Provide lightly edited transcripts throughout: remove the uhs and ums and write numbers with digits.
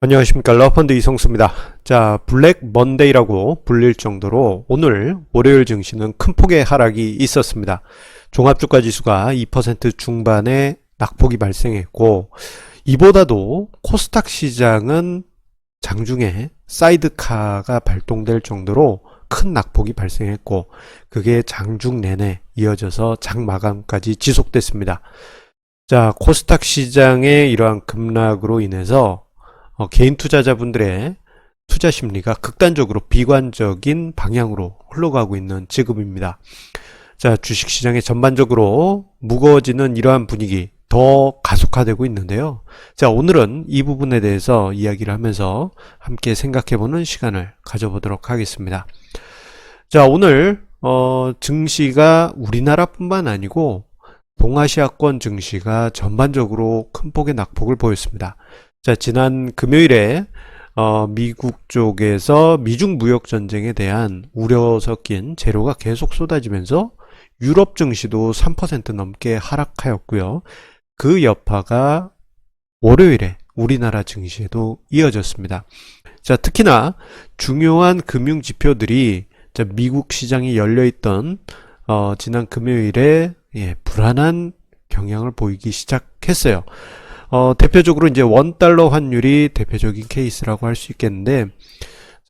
안녕하십니까. 러펀드 이성수입니다. 자, 블랙 먼데이라고 불릴 정도로 오늘 월요일 증시는 큰 폭의 하락이 있었습니다. 종합주가 지수가 2% 중반의 낙폭이 발생했고, 이보다도 코스닥 시장은 장중에 사이드카가 발동될 정도로 큰 낙폭이 발생했고, 그게 장중 내내 이어져서 장 마감까지 지속됐습니다. 자, 코스닥 시장의 이러한 급락으로 인해서 개인 투자자분들의 투자 심리가 극단적으로 비관적인 방향으로 흘러가고 있는 지금입니다. 자, 주식시장에 전반적으로 무거워지는 이러한 분위기 더 가속화되고 있는데요. 자, 오늘은 이 부분에 대해서 이야기를 하면서 함께 생각해보는 시간을 가져보도록 하겠습니다. 자, 오늘 증시가 우리나라뿐만 아니고 동아시아권 증시가 전반적으로 큰 폭의 낙폭을 보였습니다. 자, 지난 금요일에 미국 쪽에서 미중 무역 전쟁에 대한 우려 섞인 재료가 계속 쏟아지면서 유럽 증시도 3% 넘게 하락하였고요. 그 여파가 월요일에 우리나라 증시에도 이어졌습니다. 자, 특히나 중요한 금융 지표들이 미국 시장이 열려있던 지난 금요일에 불안한 경향을 보이기 시작했어요. 대표적으로 이제 원달러 환율이 대표적인 케이스라고 할 수 있겠는데,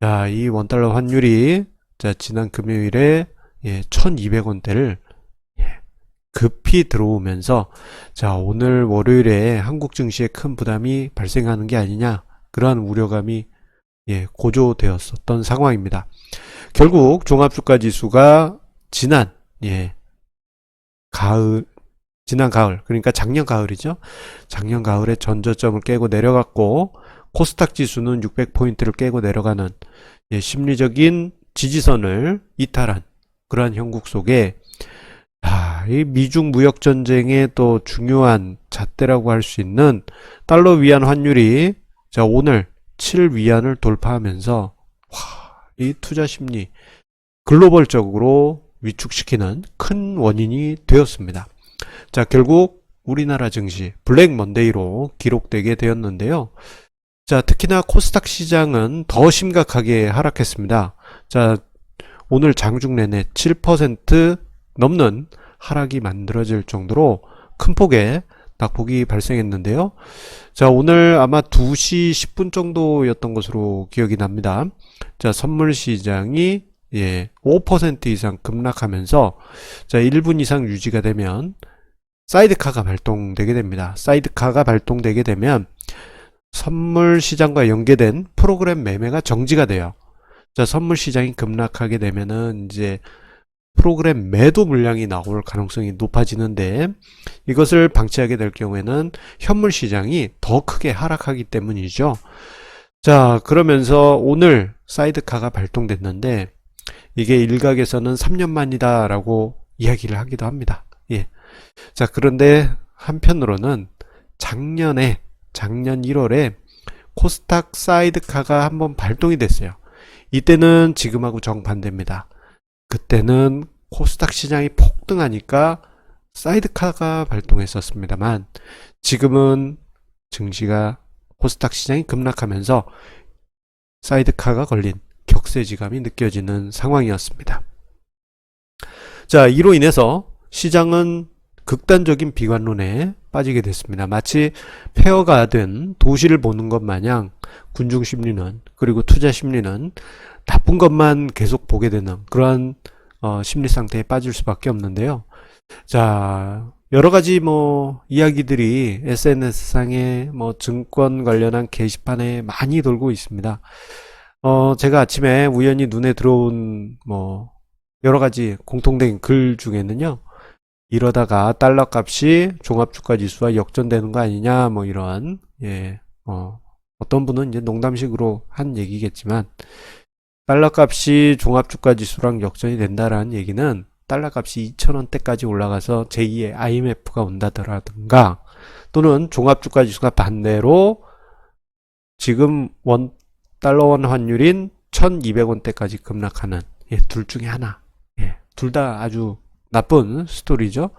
자, 이 원달러 환율이, 자, 지난 금요일에, 1200원대를, 급히 들어오면서, 자, 오늘 월요일에 한국 증시에 큰 부담이 발생하는 게 아니냐, 그러한 우려감이, 고조되었었던 상황입니다. 결국 종합주가 지수가 지난 가을, 그러니까 작년 가을이죠. 작년 가을에 전저점을 깨고 내려갔고, 코스닥 지수는 600포인트를 깨고 내려가는 심리적인 지지선을 이탈한 그러한 형국 속에, 이 미중 무역 전쟁의 또 중요한 잣대라고 할 수 있는 달러 위안 환율이 자, 오늘 7 위안을 돌파하면서 이 투자 심리 글로벌적으로 위축시키는 큰 원인이 되었습니다. 자, 결국 우리나라 증시 블랙 먼데이로 기록되게 되었는데요. 자, 특히나 코스닥 시장은 더 심각하게 하락했습니다. 자, 오늘 장중 내내 7% 넘는 하락이 만들어질 정도로 큰 폭의 낙폭이 발생했는데요. 자, 오늘 아마 2시 10분 정도였던 것으로 기억이 납니다. 자, 선물 시장이 5% 이상 급락하면서 자, 1분 이상 유지가 되면 사이드카가 발동되게 됩니다. 사이드카가 발동되게 되면 선물 시장과 연계된 프로그램 매매가 정지가 돼요. 자, 선물 시장이 급락하게 되면은 이제 프로그램 매도 물량이 나올 가능성이 높아지는데, 이것을 방치하게 될 경우에는 현물 시장이 더 크게 하락하기 때문이죠. 자, 그러면서 오늘 사이드카가 발동됐는데, 이게 일각에서는 3년 만이다라고 이야기를 하기도 합니다. 자, 그런데 한편으로는 작년 1월에 코스닥 사이드카가 한번 발동이 됐어요. 이때는 지금하고 정반대입니다. 그때는 코스닥 시장이 폭등하니까 사이드카가 발동했었습니다만, 지금은 증시가 코스닥 시장이 급락하면서 사이드카가 걸린 격세지감이 느껴지는 상황이었습니다. 자, 이로 인해서 시장은 극단적인 비관론에 빠지게 됐습니다. 마치 폐허가 된 도시를 보는 것 마냥 군중 심리는, 그리고 투자 심리는 나쁜 것만 계속 보게 되는 그러한 심리 상태에 빠질 수밖에 없는데요. 자, 여러 가지 이야기들이 SNS상에 증권 관련한 게시판에 많이 돌고 있습니다. 제가 아침에 우연히 눈에 들어온 여러 가지 공통된 글 중에는요, 이러다가 달러 값이 종합주가 지수와 역전되는 거 아니냐, 이런, 어떤 분은 이제 농담식으로 한 얘기겠지만, 달러 값이 종합주가 지수랑 역전이 된다라는 얘기는 달러 값이 2,000원대까지 올라가서 제2의 IMF가 온다더라든가, 또는 종합주가 지수가 반대로 지금 달러 원 환율인 1,200원대까지 급락하는, 둘 중에 하나. 둘 다 아주 나쁜 스토리죠.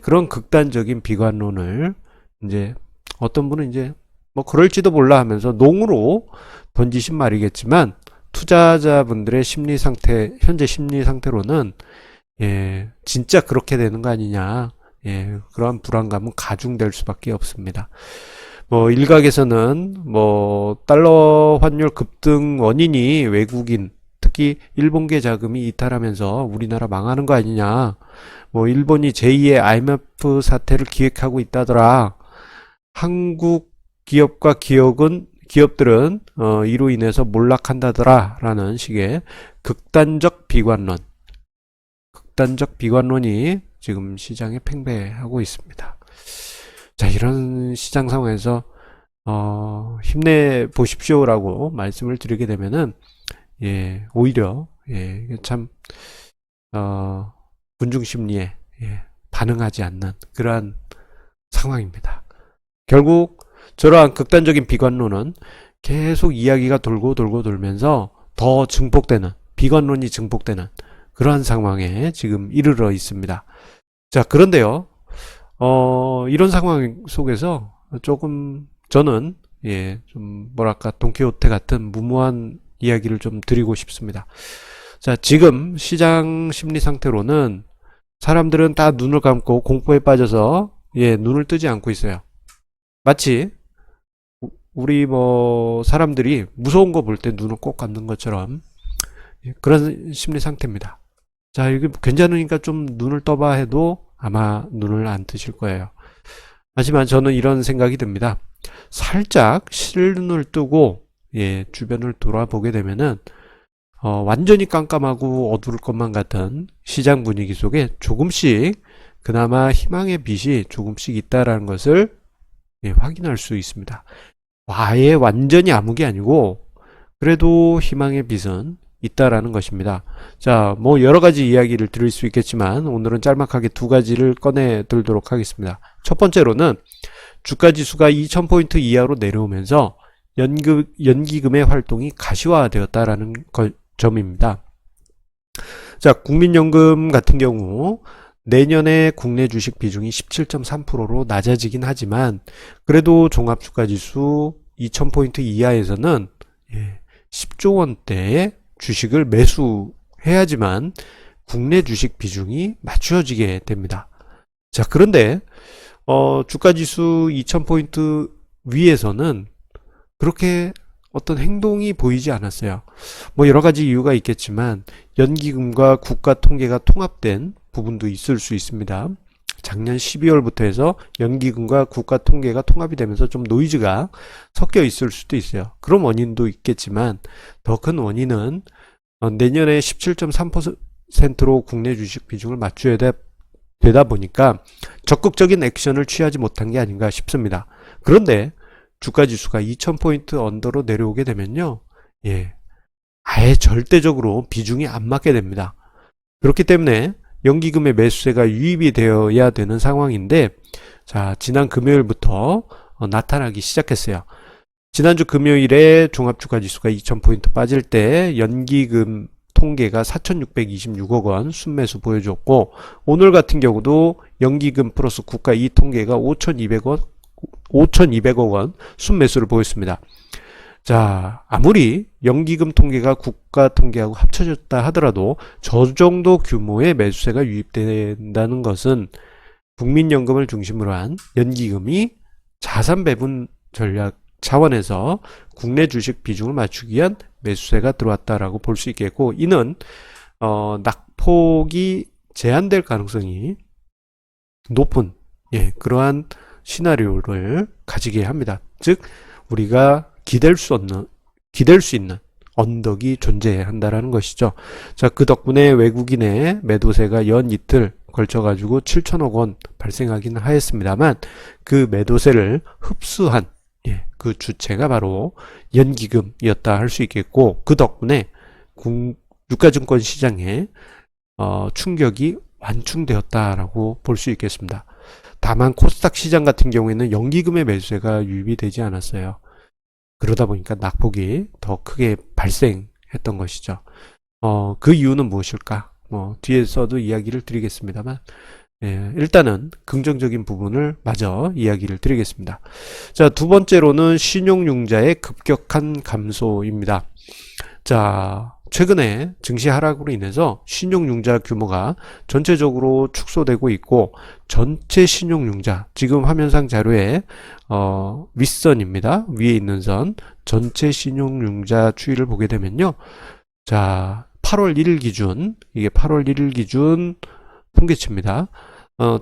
그런 극단적인 비관론을 이제 어떤 분은 이제 뭐 그럴지도 몰라 하면서 농으로 던지신 말이겠지만 투자자분들의 심리 상태, 현재 심리 상태로는 진짜 그렇게 되는 거 아니냐. 그러한 불안감은 가중될 수밖에 없습니다. 뭐 일각에서는 뭐 달러 환율 급등 원인이 외국인, 특히 일본계 자금이 이탈하면서 우리나라 망하는 거 아니냐. 뭐 일본이 제2의 IMF 사태를 기획하고 있다더라. 한국 기업과 기업들은 이로 인해서 몰락한다더라 라는 식의 극단적 비관론이 지금 시장에 팽배하고 있습니다. 자, 이런 시장 상황에서 힘내 보십시오라고 말씀을 드리게 되면은 오히려 이게 참 군중 심리에 반응하지 않는 그러한 상황입니다. 결국 저러한 극단적인 비관론은 계속 이야기가 돌면서 더 비관론이 증폭되는 그러한 상황에 지금 이르러 있습니다. 자, 그런데요, 이런 상황 속에서 조금 저는 좀 뭐랄까 돈키호테 같은 무모한 이야기를 좀 드리고 싶습니다. 자, 지금 시장 심리 상태로는 사람들은 다 눈을 감고 공포에 빠져서 눈을 뜨지 않고 있어요. 마치 우리 뭐 사람들이 무서운 거 볼 때 눈을 꼭 감는 것처럼 그런 심리 상태입니다. 자, 이게 괜찮으니까 좀 눈을 떠봐 해도 아마 눈을 안 뜨실 거예요. 하지만 저는 이런 생각이 듭니다. 살짝 실눈을 뜨고 주변을 돌아보게 되면은 완전히 깜깜하고 어두울 것만 같은 시장 분위기 속에 조금씩 그나마 희망의 빛이 조금씩 있다라는 것을 확인할 수 있습니다. 아예 완전히 아무게 아니고 그래도 희망의 빛은 있다라는 것입니다. 자, 뭐 여러 가지 이야기를 드릴 수 있겠지만 오늘은 짤막하게 두 가지를 꺼내 들도록 하겠습니다. 첫 번째로는 주가 지수가 2000포인트 이하로 내려오면서 연기금의 활동이 가시화되었다라는 점입니다. 자, 국민연금 같은 경우 내년에 국내 주식 비중이 17.3%로 낮아지긴 하지만 그래도 종합주가지수 2000포인트 이하에서는 10조 원대의 주식을 매수해야지만 국내 주식 비중이 맞추어지게 됩니다. 자, 그런데 주가지수 2000포인트 위에서는 그렇게 어떤 행동이 보이지 않았어요. 뭐 여러 가지 이유가 있겠지만 연기금과 국가 통계가 통합된 부분도 있을 수 있습니다. 작년 12월부터 해서 연기금과 국가 통계가 통합이 되면서 좀 노이즈가 섞여 있을 수도 있어요. 그런 원인도 있겠지만 더 큰 원인은 내년에 17.3%로 국내 주식 비중을 맞춰야 되다 보니까 적극적인 액션을 취하지 못한 게 아닌가 싶습니다. 그런데 주가지수가 2000포인트 언더로 내려오게 되면요, 아예 절대적으로 비중이 안 맞게 됩니다. 그렇기 때문에 연기금의 매수세가 유입이 되어야 되는 상황인데, 자, 지난 금요일부터 나타나기 시작했어요. 지난주 금요일에 종합주가지수가 2000포인트 빠질 때 연기금 통계가 4626억 원 순매수 보여줬고, 오늘 같은 경우도 연기금 플러스 국가 이통계가 5200억 원 순매수를 보였습니다. 자, 아무리 연기금 통계가 국가 통계하고 합쳐졌다 하더라도 저 정도 규모의 매수세가 유입된다는 것은 국민연금을 중심으로 한 연기금이 자산 배분 전략 차원에서 국내 주식 비중을 맞추기 위한 매수세가 들어왔다라고 볼 수 있겠고, 이는 낙폭이 제한될 가능성이 높은 그러한 시나리오를 가지게 합니다. 즉 우리가 기댈 수 있는 언덕이 존재한다라는 것이죠. 자, 그 덕분에 외국인의 매도세가 연 이틀 걸쳐가지고 7천억 원 발생하기는 하였습니다만 그 매도세를 흡수한 그 주체가 바로 연기금이었다 할 수 있겠고, 그 덕분에 유가증권 시장에 충격이 완충되었다라고 볼 수 있겠습니다. 다만 코스닥 시장 같은 경우에는 연기금의 매수세가 유입이 되지 않았어요. 그러다 보니까 낙폭이 더 크게 발생했던 것이죠. 그 이유는 무엇일까? 뒤에서도 이야기를 드리겠습니다만, 일단은 긍정적인 부분을 마저 이야기를 드리겠습니다. 자, 두 번째로는 신용융자의 급격한 감소입니다. 자, 최근에 증시 하락으로 인해서 신용융자 규모가 전체적으로 축소되고 있고, 전체 신용융자, 지금 화면상 자료에 윗선입니다. 위에 있는 선, 전체 신용융자 추이를 보게 되면요. 자, 8월 1일 기준, 이게 8월 1일 기준 통계치입니다.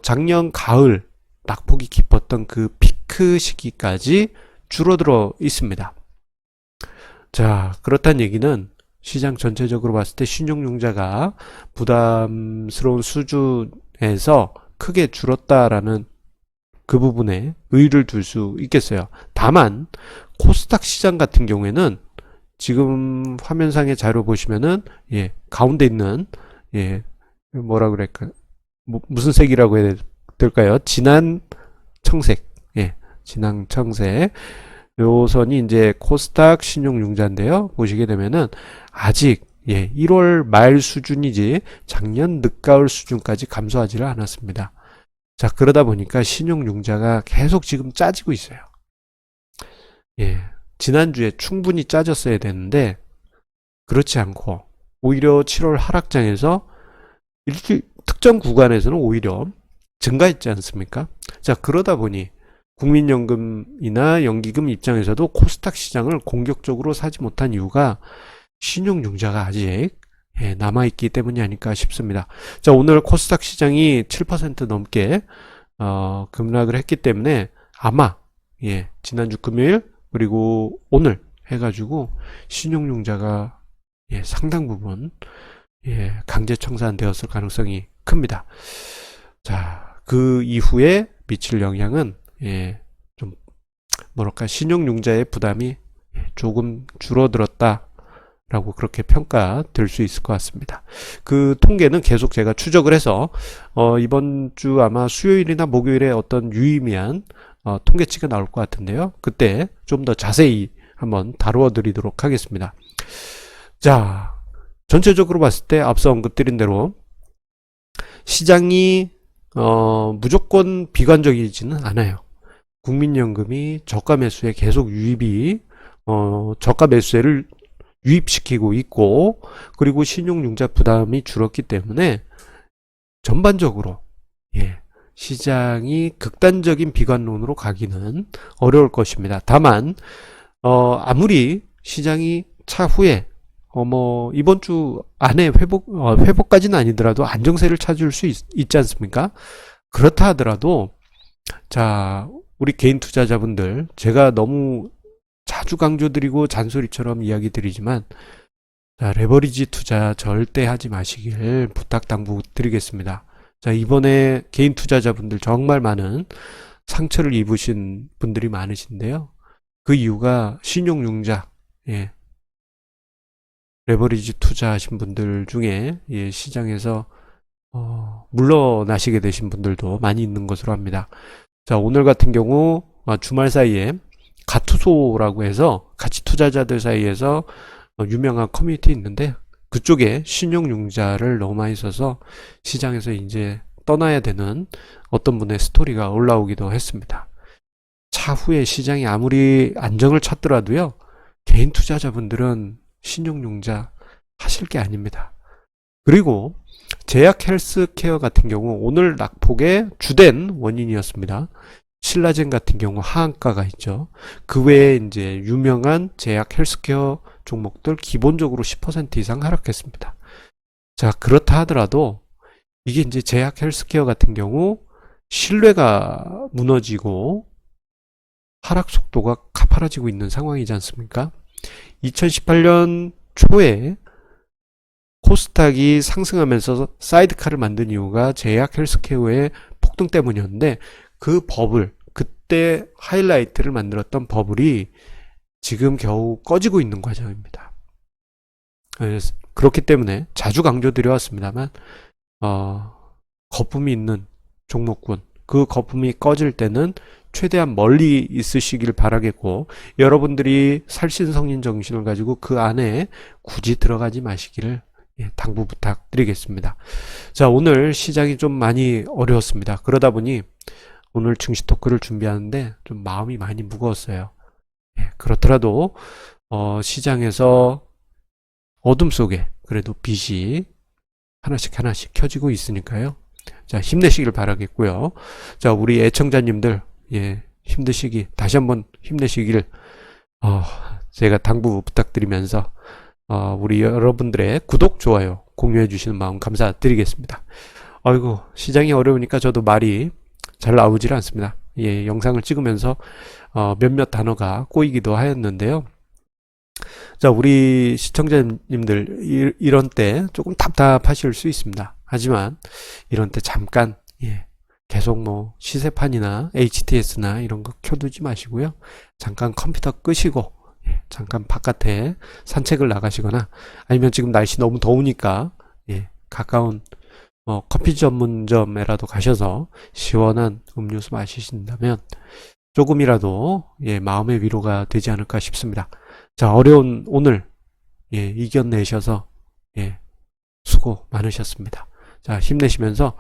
작년 가을 낙폭이 깊었던 그 피크 시기까지 줄어들어 있습니다. 자, 그렇다는 얘기는 시장 전체적으로 봤을 때 신용융자가 부담스러운 수준에서 크게 줄었다라는 그 부분에 의의를 둘 수 있겠어요. 다만 코스닥 시장 같은 경우에는 지금 화면상의 자료 보시면은 가운데 있는 뭐라 그럴까, 무슨 색이라고 해야 될까요? 진한 청색, 진한 청색. 요 선이 이제 코스닥 신용융자인데요. 보시게 되면은 아직 1월 말 수준이지 작년 늦가을 수준까지 감소하지를 않았습니다. 자, 그러다 보니까 신용융자가 계속 지금 짜지고 있어요. 지난주에 충분히 짜졌어야 되는데 그렇지 않고 오히려 7월 하락장에서 특정 구간에서는 오히려 증가했지 않습니까? 자, 그러다 보니 국민연금이나 연기금 입장에서도 코스닥 시장을 공격적으로 사지 못한 이유가 신용융자가 아직 남아있기 때문이 아닐까 싶습니다. 자, 오늘 코스닥 시장이 7% 넘게 급락을 했기 때문에 아마 지난주 금요일 그리고 오늘 해가지고 신용융자가 상당 부분 강제 청산되었을 가능성이 큽니다. 자, 그 이후에 미칠 영향은 좀 뭐랄까, 신용융자의 부담이 조금 줄어들었다 라고 그렇게 평가될 수 있을 것 같습니다. 그 통계는 계속 제가 추적을 해서 이번 주 아마 수요일이나 목요일에 어떤 유의미한 통계치가 나올 것 같은데요. 그때 좀 더 자세히 한번 다루어 드리도록 하겠습니다. 자, 전체적으로 봤을 때 앞서 언급드린 대로 시장이 무조건 비관적이지는 않아요. 국민연금이 저가 매수에 계속 유입이 저가 매수세를 유입시키고 있고, 그리고 신용융자 부담이 줄었기 때문에 전반적으로 시장이 극단적인 비관론으로 가기는 어려울 것입니다. 다만 아무리 시장이 차후에 이번 주 안에 회복까지는 아니더라도 안정세를 찾을 수 있지 않습니까? 그렇다 하더라도, 자, 우리 개인 투자자분들, 제가 너무 자주 강조드리고 잔소리처럼 이야기 드리지만, 자, 레버리지 투자 절대 하지 마시길 부탁 당부드리겠습니다. 자, 이번에 개인 투자자분들 정말 많은 상처를 입으신 분들이 많으신데요. 그 이유가 신용융자, 레버리지 투자하신 분들 중에 시장에서 물러나시게 되신 분들도 많이 있는 것으로 합니다. 자, 오늘 같은 경우 주말 사이에 가투소라고 해서 가치 투자자들 사이에서 유명한 커뮤니티 있는데, 그쪽에 신용융자를 너무 많이 써서 시장에서 이제 떠나야 되는 어떤 분의 스토리가 올라오기도 했습니다. 차후에 시장이 아무리 안정을 찾더라도요, 개인 투자자분들은 신용융자 하실 게 아닙니다. 그리고 제약 헬스케어 같은 경우 오늘 낙폭의 주된 원인이었습니다. 신라젠 같은 경우 하한가가 있죠. 그 외에 이제 유명한 제약 헬스케어 종목들 기본적으로 10% 이상 하락했습니다. 자, 그렇다 하더라도 이게 이제 제약 헬스케어 같은 경우 신뢰가 무너지고 하락 속도가 가파라지고 있는 상황이지 않습니까? 2018년 초에 코스닥이 상승하면서 사이드카를 만든 이유가 제약 헬스케어의 폭등 때문이었는데, 그 버블, 그때 하이라이트를 만들었던 버블이 지금 겨우 꺼지고 있는 과정입니다. 그렇기 때문에 자주 강조드려왔습니다만 거품이 있는 종목군, 그 거품이 꺼질 때는 최대한 멀리 있으시길 바라겠고, 여러분들이 살신성인 정신을 가지고 그 안에 굳이 들어가지 마시기를 예, 당부 부탁드리겠습니다. 자, 오늘 시장이 좀 많이 어려웠습니다. 그러다 보니 오늘 증시 토크를 준비하는데 좀 마음이 많이 무거웠어요. 예, 그렇더라도 시장에서 어둠 속에 그래도 빛이 하나씩 하나씩 켜지고 있으니까요. 자, 힘내시길 바라겠고요. 자, 우리 애청자님들, 예, 힘드시기, 다시 한번 힘내시길, 제가 당부 부탁드리면서, 우리 여러분들의 구독, 좋아요, 공유해 주시는 마음 감사드리겠습니다. 아이고, 시장이 어려우니까 저도 말이 잘 나오질 않습니다. 예, 영상을 찍으면서, 몇몇 단어가 꼬이기도 하였는데요. 자, 우리 시청자님들, 이런 때 조금 답답하실 수 있습니다. 하지만, 이런 때 잠깐, 예, 계속 뭐, 시세판이나 HTS나 이런 거 켜두지 마시고요. 잠깐 컴퓨터 끄시고, 예, 잠깐 바깥에 산책을 나가시거나, 아니면 지금 날씨 너무 더우니까, 예, 가까운, 커피 전문점에라도 가셔서 시원한 음료수 마시신다면, 조금이라도, 예, 마음의 위로가 되지 않을까 싶습니다. 자, 어려운 오늘, 예, 이겨내셔서, 예, 수고 많으셨습니다. 자, 힘내시면서,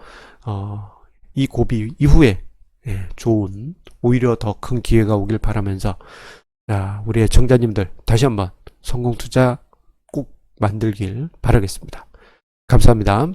이 고비 이후에, 예, 좋은, 오히려 더 큰 기회가 오길 바라면서, 자, 우리 애청자님들, 다시 한번 성공 투자 꼭 만들길 바라겠습니다. 감사합니다.